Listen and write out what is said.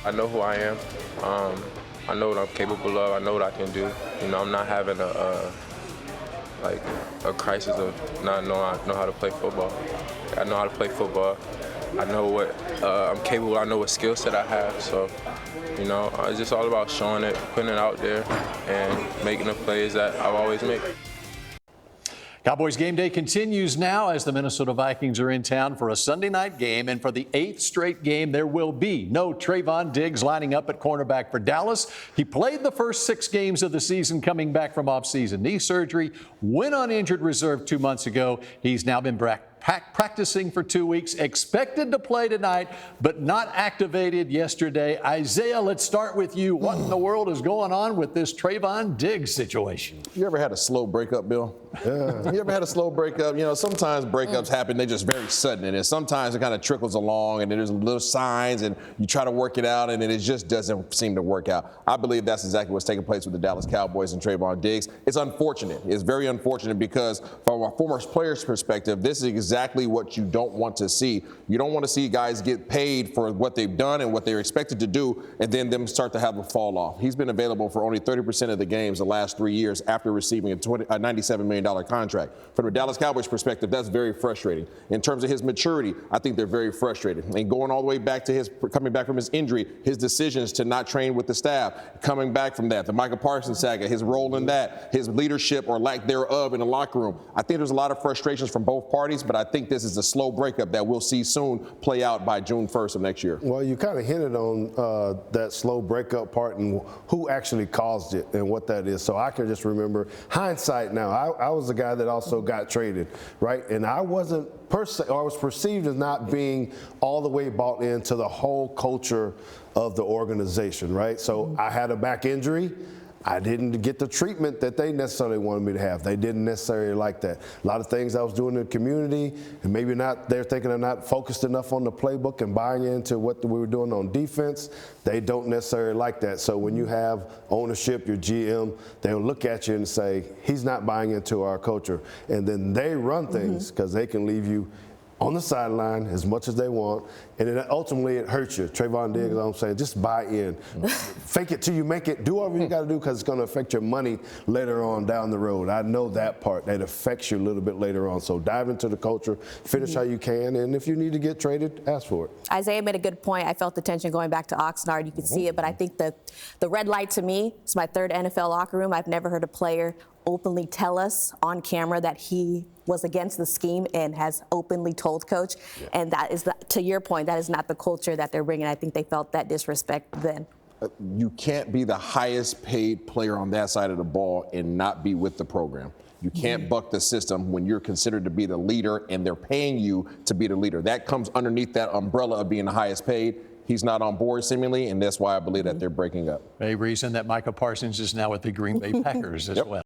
I know who I am. I know what I'm capable of. I know what I can do. You know, I'm not having a crisis of not knowing I know how to play football. I know how to play football. I know what I'm capable. I know what skill set I have. So, you know, it's just all about showing it, putting it out there, and making the plays that I've always made. Cowboys game day continues now as the Minnesota Vikings are in town for a Sunday night game. And for the 8th straight game, there will be no Trayvon Diggs lining up at cornerback for Dallas. He played the first 6 games of the season coming back from off-season knee surgery, went on injured reserve 2 months ago. He's now been practicing for 2 weeks, expected to play tonight, but not activated yesterday. Isaiah, let's start with you. What in the world is going on with this Trayvon Diggs situation? You ever had a slow breakup, Bill? Yeah. You ever had a slow breakup? You know, sometimes breakups happen, they're just very sudden, and then sometimes it kind of trickles along, and then there's little signs, and you try to work it out, and then it just doesn't seem to work out. I believe that's exactly what's taking place with the Dallas Cowboys and Trayvon Diggs. It's unfortunate. It's very unfortunate because from a former player's perspective, this is exactly what you don't want to see. You don't want to see guys get paid for what they've done and what they're expected to do, and then them start to have a fall off. He's been available for only 30% of the games the last 3 years after receiving a $97 million contract. From the Dallas Cowboys perspective, that's very frustrating. In terms of his maturity, I think they're very frustrated. And going all the way back to coming back from his injury, his decisions to not train with the staff, coming back from that, the Michael Parsons saga, his role in that, his leadership or lack thereof in the locker room. I think there's a lot of frustrations from both parties, but I think this is a slow breakup that we'll see soon play out by June 1st of next year. Well, you kind of hinted on that slow breakup part and who actually caused it and what that is. So I can just remember hindsight now. I was the guy that also got traded, right? And I wasn't I was perceived as not being all the way bought into the whole culture of the organization, right? So I had a back injury. I didn't get the treatment that they necessarily wanted me to have. They didn't necessarily like that. A lot of things I was doing in the community, and maybe not, they're thinking I'm not focused enough on the playbook and buying into what we were doing on defense. They don't necessarily like that. So when you have ownership, your GM, they'll look at you and say, he's not buying into our culture. And then they run things because they can leave you on the sideline as much as they want, and then ultimately it hurts you. Trayvon Diggs, I'm saying, just buy in. Fake it till you make it. Do whatever you got to do because it's going to affect your money later on down the road. I know that part. That affects you a little bit later on. So dive into the culture, finish how you can, and if you need to get traded, ask for it. Isaiah made a good point. I felt the tension going back to Oxnard. You could see it, but I think the red light to me is my 3rd NFL locker room. I've never heard a player openly tell us on camera that he was against the scheme and has openly told coach. Yeah. And that is, to your point, that is not the culture that they're bringing. I think they felt that disrespect then. You can't be the highest paid player on that side of the ball and not be with the program. You can't buck the system when you're considered to be the leader and they're paying you to be the leader. That comes underneath that umbrella of being the highest paid. He's not on board seemingly, and that's why I believe that they're breaking up. A reason that Michael Parsons is now with the Green Bay Packers as well.